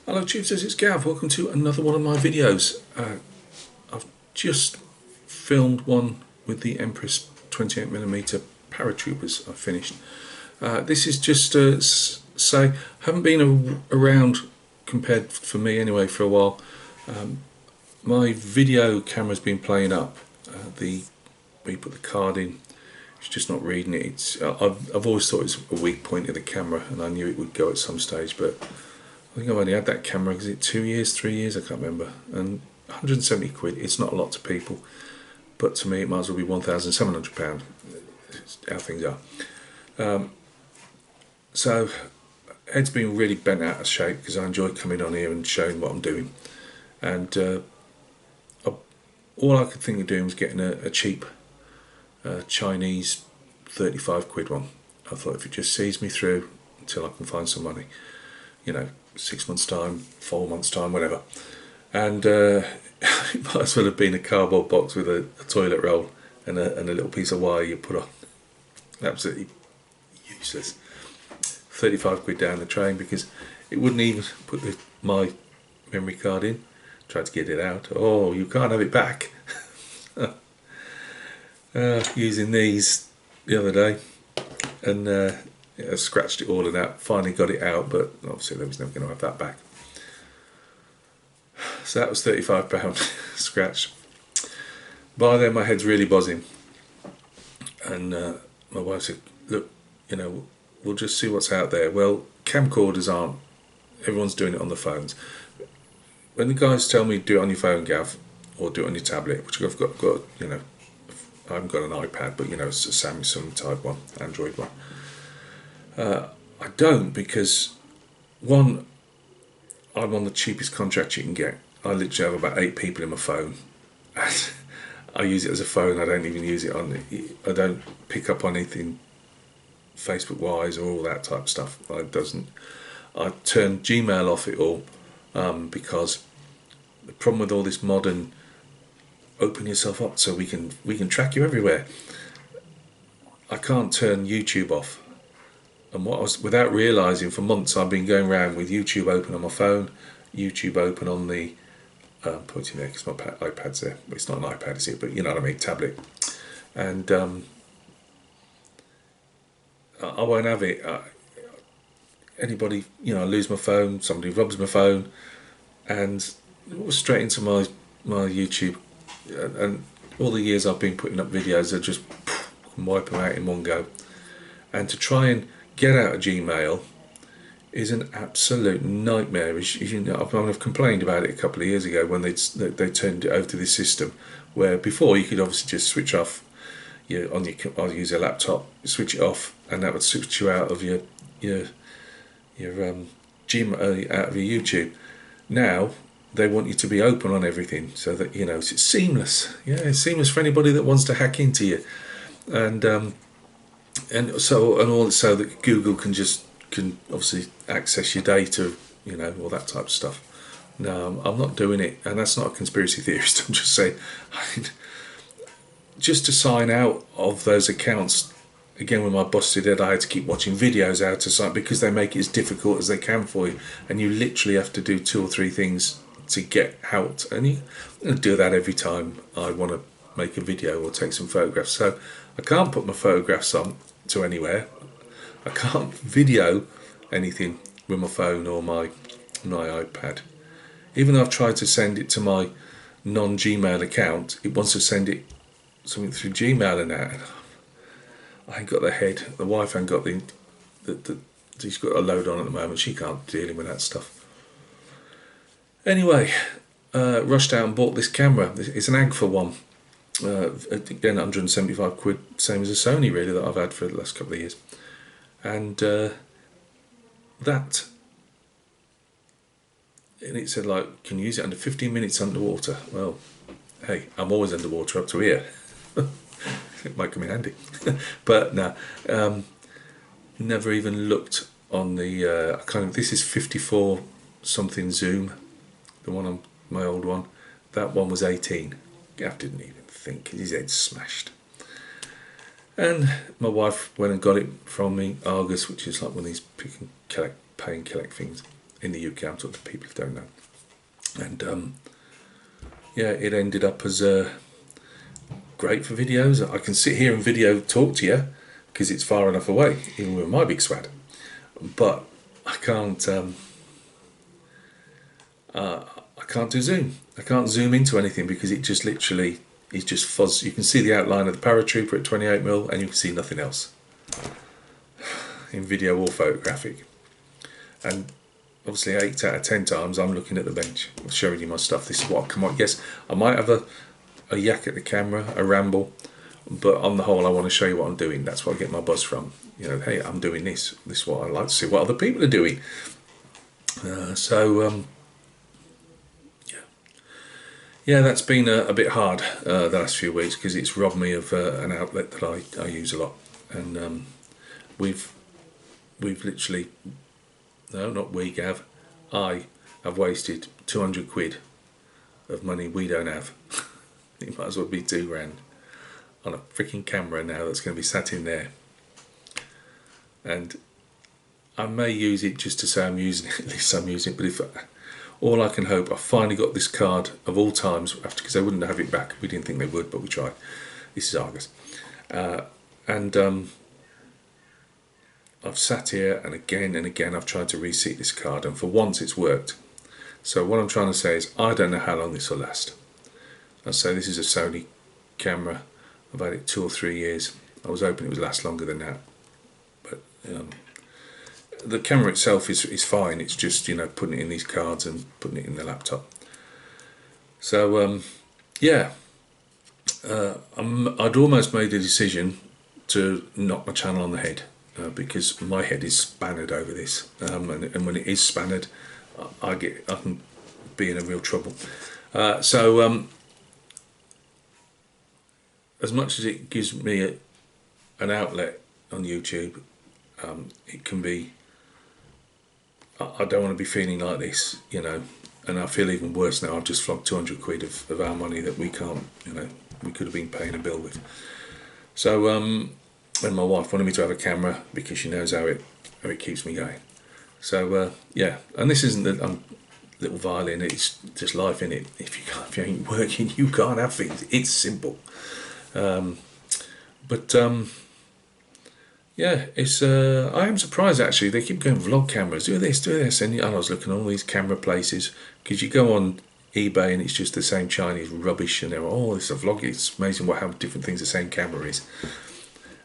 Hello Tubesters, it's Gav. Welcome to another one of my videos. I've just filmed one with the Empress 28mm paratroopers. I finished. This is just to say, haven't been around, compared for me anyway, for a while. My video camera's been playing up. Where you put the card in, it's just not reading it. I've always thought it's a weak point of the camera, and I knew it would go at some stage, but I think I've only had that camera, is it 2 years, 3 years, I can't remember, and 170 quid, it's not a lot to people, but to me it might as well be £1,700, it's how things are. So head's been really bent out of shape because I enjoy coming on here and showing what I'm doing, and all I could think of doing was getting a cheap Chinese 35 quid one. I thought if it just sees me through until I can find some money, you know, 6 months time, 4 months time, whatever. And it might as well have been a cardboard box with a toilet roll and a little piece of wire you put on. Absolutely useless. 35 quid down the train because it wouldn't even put my memory card in. Tried to get it out. Oh, you can't have it back. Using these the other day, and I scratched it all and that. Finally got it out, but obviously they was never going to have that back. So that was £35 scratch. By then my head's really buzzing, and my wife said, "Look, you know, we'll just see what's out there." Well, camcorders aren't. Everyone's doing it on the phones. When the guys tell me do it on your phone, Gav, or do it on your tablet, which I've got, you know, I haven't got an iPad, but you know, it's a Samsung type one, Android one. I don't, because one, I'm on the cheapest contract you can get. I literally have about 8 people in my phone. I use it as a phone. I don't even use it on. I don't pick up on anything Facebook wise or all that type of stuff. I turn Gmail off it all because the problem with all this modern open yourself up so we can track you everywhere. I can't turn YouTube off. And what I was, without realising, for months I've been going around with YouTube open on my phone, YouTube open on the pointing there because my iPad's there. Well, it's not an iPad, is it? But you know what I mean, tablet. And I won't have it. Anybody, you know, I lose my phone, somebody robs my phone, and it was straight into my YouTube. And all the years I've been putting up videos, I just wipe them out in one go. And to try and get out of Gmail is an absolute nightmare. You know, I've complained about it a couple of years ago when they turned it over to this system, where before you could obviously just switch off I'll use a laptop, switch it off, and that would switch you out of your Gmail, out of your YouTube. Now they want you to be open on everything, so that you know it's seamless. Yeah, it's seamless for anybody that wants to hack into you, and so that Google can obviously access your data, you know, all that type of stuff. No, I'm not doing it, and that's not a conspiracy theorist. I'm just saying, just to sign out of those accounts. Again, with my busted head, I had to keep watching videos out of sight because they make it as difficult as they can for you, and you literally have to do 2 or 3 things to get out, and you do that every time I want to make a video or take some photographs. So I can't put my photographs on to anywhere. I can't video anything with my phone or my iPad. Even though I've tried to send it to my non-Gmail account, it wants to send it something through Gmail and that. I ain't got the head. The wife ain't got she's got a load on at the moment. She can't deal with that stuff. Anyway, rushed out and bought this camera. It's an Agfa one. Again, 175 quid, same as a Sony really that I've had for the last couple of years. And and it said like, can you use it under 15 minutes underwater. Well, hey, I'm always underwater up to here. It might come in handy. But no, never even looked on the this is 54 something zoom, the one on my old one. That one was 18. Gav didn't even think, his head's smashed. And my wife went and got it from me, Argus, which is like one of these pick and collect, pay and collect things. in the UK. I'm talking to people who don't know. And yeah, it ended up as great for videos. I can sit here and video talk to you because it's far enough away, even with my big swad. But I can't do Zoom. I can't zoom into anything because it just literally is just fuzz. You can see the outline of the paratrooper at 28mm and you can see nothing else in video or photographic. And obviously 8 out of 10 times I'm looking at the bench, showing you my stuff. This is what I come on. Yes, I might have a yak at the camera, a ramble, but on the whole I want to show you what I'm doing. That's what I get my buzz from. You know, hey, I'm doing this. This is what I like to see, what other people are doing. Yeah, that's been a bit hard the last few weeks because it's robbed me of an outlet that I use a lot. And we've literally, no, not we, Gav, I have wasted 200 quid of money we don't have. It might as well be £2 on a freaking camera now that's going to be sat in there. And I may use it just to say I'm using it, at least I'm using it, but if all I can hope, I finally got this card of all times, because they wouldn't have it back. We didn't think they would, but we tried. This is Argus. I've sat here and again I've tried to reseat this card, and for once it's worked. So what I'm trying to say is I don't know how long this will last. I'll say this is a Sony camera. I've had it 2 or 3 years. I was hoping it would last longer than that. But the camera itself is fine. It's just, you know, putting it in these cards and putting it in the laptop. So yeah, I'd almost made a decision to knock my channel on the head because my head is spannered over this, and when it is spannered, I can be in a real trouble. As much as it gives me an outlet on YouTube, it can be. I don't want to be feeling like this, you know, and I feel even worse now. I've just flogged 200 quid of our money that we can't, you know, we could have been paying a bill with. So, and my wife wanted me to have a camera because she knows how it keeps me going. So, yeah, and this isn't the little violin, it's just life in it. If you ain't working, you can't have things. It's simple. Yeah, it's. I am surprised actually. They keep going vlog cameras. Do this, and I was looking at all these camera places because you go on eBay and it's just the same Chinese rubbish, and they're this is a vlog. It's amazing how different things the same camera is,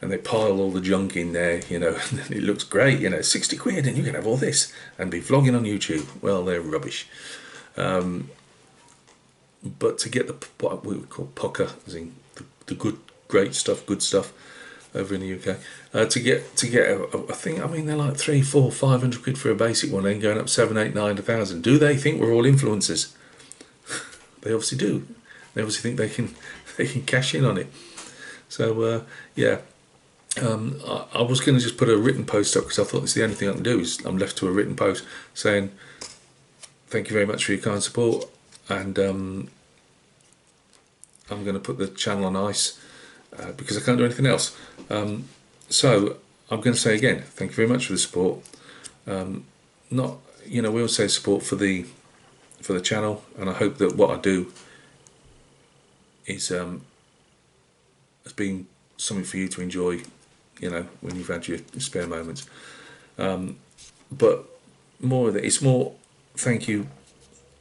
and they pile all the junk in there, you know. And it looks great, you know, 60 quid, and you can have all this and be vlogging on YouTube. Well, they're rubbish. But to get what we would call pucker, as in the great stuff, good stuff. Over in the UK, to get a thing. I mean, they're like 300, 400, 500 quid for a basic one, and going up 7, 8, 9, 1,000. Do they think we're all influencers? They obviously do. They obviously think they can cash in on it. So yeah, I was going to just put a written post up because I thought it's the only thing I can do. Is I'm left to a written post saying thank you very much for your kind support, and I'm going to put the channel on ice. Because I can't do anything else. So I'm going to say again, thank you very much for the support. Not, you know, we all say support for the channel, and I hope that what I do is has been something for you to enjoy, you know, when you've had your spare moments. But more of it, it's more thank you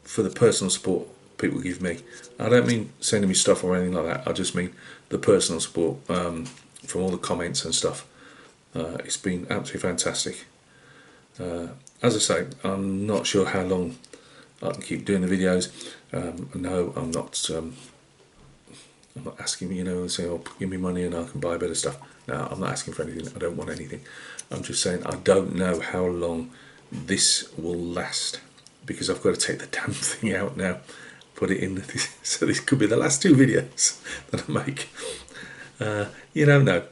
for the personal support people give me. I don't mean sending me stuff or anything like that. I just mean the personal support from all the comments and stuff. It's been absolutely fantastic. As I say, I'm not sure how long I can keep doing the videos. No, I'm not asking, you know, and saying, "Oh, give me money and I can buy better stuff." No, I'm not asking for anything. I don't want anything. I'm just saying I don't know how long this will last because I've got to take the damn thing out now. Put it in, so this could be the last 2 videos that I make. You don't know.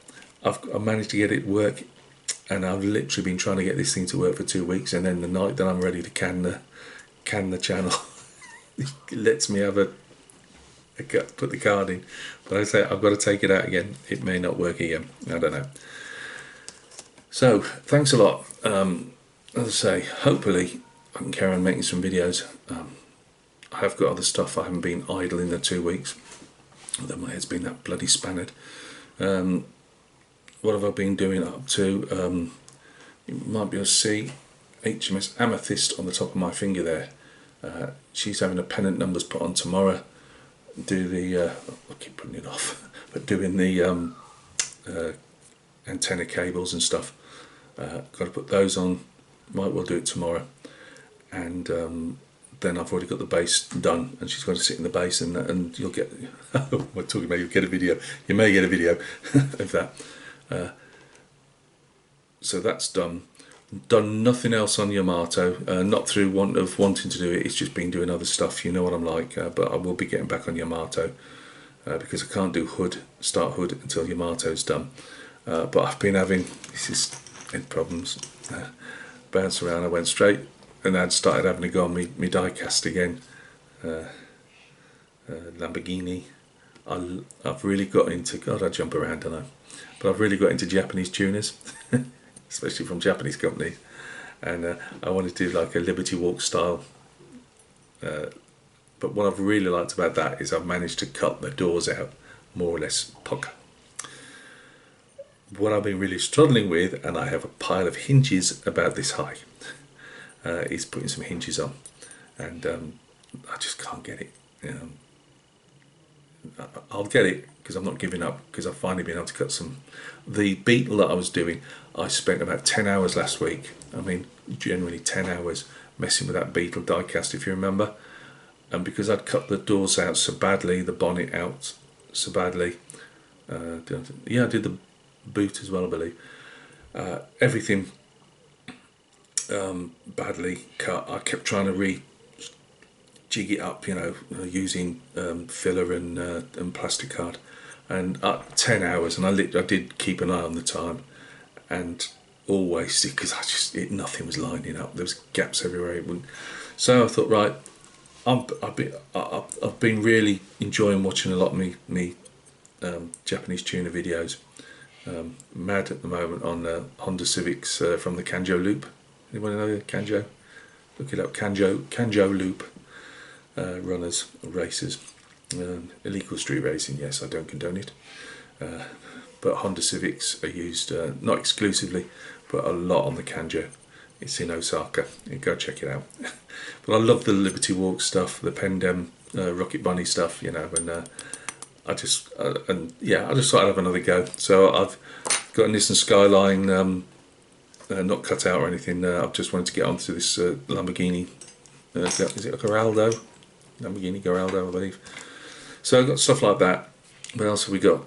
I've managed to get it work, and I've literally been trying to get this thing to work for 2 weeks, and then the night that I'm ready to can the channel, it lets me have put the card in. But I say I've got to take it out again. It may not work again. I don't know. So thanks a lot. As I say, hopefully I can carry on making some videos. I have got other stuff. I haven't been idle in the 2 weeks, although my head's been that bloody spannered. What have I been doing up to? You might be able to see HMS Amethyst on the top of my finger there. She's having a pennant numbers put on tomorrow. Do the I keep putting it off, but doing the antenna cables and stuff. Got to put those on. Might well do it tomorrow, and then I've already got the base done, and she's going to sit in the base, and you'll get. We're talking about you'll get a video. You may get a video of that. So that's done. Done nothing else on Yamato, not through want of wanting to do it. It's just been doing other stuff. You know what I'm like. But I will be getting back on Yamato because I can't do start hood until Yamato's done. But I've been having head problems. Bounce around. I went straight, and I'd started having to go on me die cast again. Lamborghini. I've really got into. God, I jump around, don't I? But I've really got into Japanese tuners. Especially from Japanese companies, and I wanted to do like a Liberty Walk style, but what I've really liked about that is I've managed to cut the doors out more or less pucker. What I've been really struggling with, and I have a pile of hinges about this high, is putting some hinges on, and I just can't get it. I'll get it because I'm not giving up, because I've finally been able to cut some. The beetle that I was doing, I spent about 10 hours last week. I mean, generally 10 hours messing with that beetle die cast, if you remember. And because I'd cut the doors out so badly, the bonnet out so badly, yeah, I did the boot as well, I believe. Everything badly cut. I kept trying to jig it up, using filler and plastic card, and 10 hours, and I did keep an eye on the time, and always, because nothing was lining up. There was gaps everywhere. So I thought, right, I've been really enjoying watching a lot of me Japanese tuner videos. Mad at the moment on Honda Civics from the Kanjo Loop. Anyone know the Kanjo? Look it up, Kanjo Loop. Runners, racers, illegal street racing. Yes, I don't condone it, but Honda Civics are used not exclusively, but a lot on the Kanjo. It's in Osaka. You go check it out. But I love the Liberty Walk stuff, the Pendem Rocket Bunny stuff, and I just thought I'd have another go. So I've got a Nissan Skyline, not cut out or anything. I've just wanted to get onto this Lamborghini. Is it a Geraldo? Lamborghini Geraldo, I believe. So I've got stuff like that. What else have we got?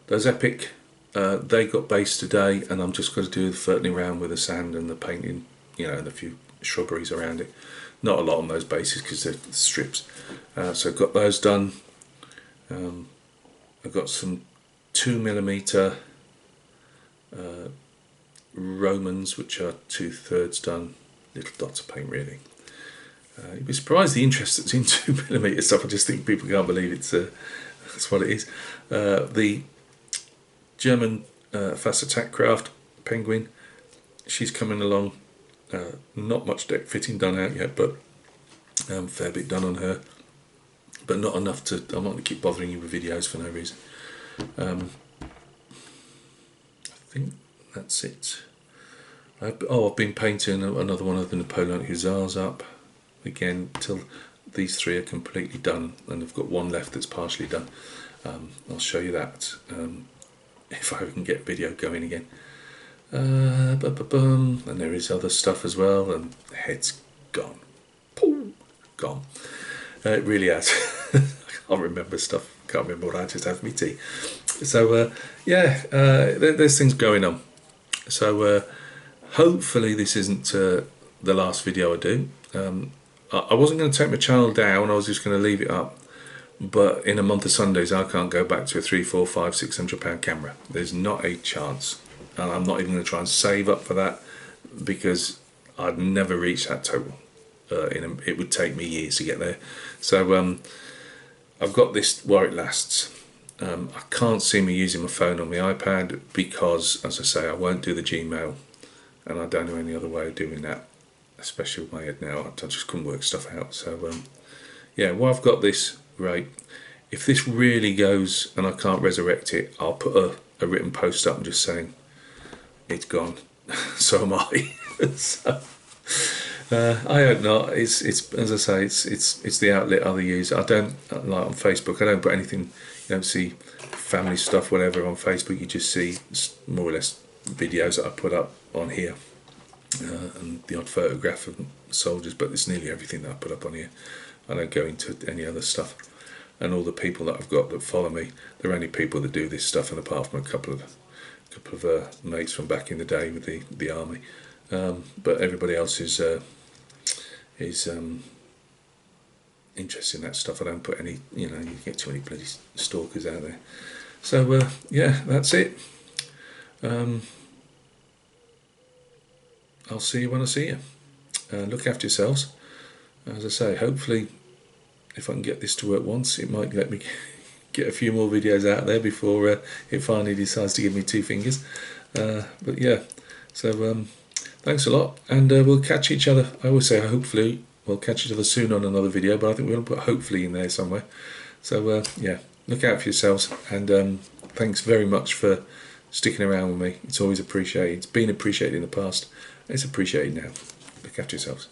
Those Epic, they got base today, and I'm just going to do the fertling around with the sand and the painting, and a few shrubberies around it. Not a lot on those bases because they're strips. So I've got those done. I've got some 2mm Romans, which are 2/3 done. Little dots of paint, really. You'd be surprised the interest that's in 2mm stuff. I just think people can't believe that's what it is. The German Fast Attack Craft Penguin, she's coming along. Not much deck fitting done out yet, but fair bit done on her, but not enough to. I'm not going to keep bothering you with videos for no reason. I think that's it. I've been painting another one of the Napoleonic Hussars up again till these three are completely done, and I've got one left that's partially done. I'll show you that if I can get video going again. And there is other stuff as well, and the head's gone. Gone. It really has. I can't remember stuff. Can't remember what I just had for me tea. So there's things going on. So hopefully this isn't the last video I do. I wasn't going to take my channel down. I was just going to leave it up. But in a month of Sundays, I can't go back to a £300, £400, £600 camera. There's not a chance. And I'm not even going to try and save up for that, because I'd never reach that total. It would take me years to get there. So I've got this while it lasts. I can't see me using my phone on my iPad because, as I say, I won't do the Gmail, and I don't know any other way of doing that. especially with my head now. I just couldn't work stuff out. So yeah, well, I've got this right. If this really goes and I can't resurrect it, I'll put a written post up and just saying it's gone. So am I. So, I hope not. It's as I say, it's the outlet I use. I don't like on Facebook. I don't put anything. You don't see family stuff, whatever on Facebook. You just see more or less videos that I put up on here, and the odd photograph of soldiers. But it's nearly everything that I put up on here. I don't go into any other stuff. And all the people that I've got that follow me, they're only people that do this stuff, and apart from a couple of mates from back in the day with the army, but everybody else is interested in that stuff. I don't put any, you get too many bloody stalkers out there. So yeah, that's it. I'll see you when I see you. Look after yourselves. As I say, hopefully, if I can get this to work once, it might let me get a few more videos out there before it finally decides to give me 2 fingers. But yeah, so thanks a lot, and we'll catch each other. I always say hopefully we'll catch each other soon on another video, but I think we're going to put hopefully in there somewhere. So yeah, look out for yourselves, and thanks very much for sticking around with me. It's always appreciated. It's been appreciated in the past. It's appreciated now. Look after yourselves.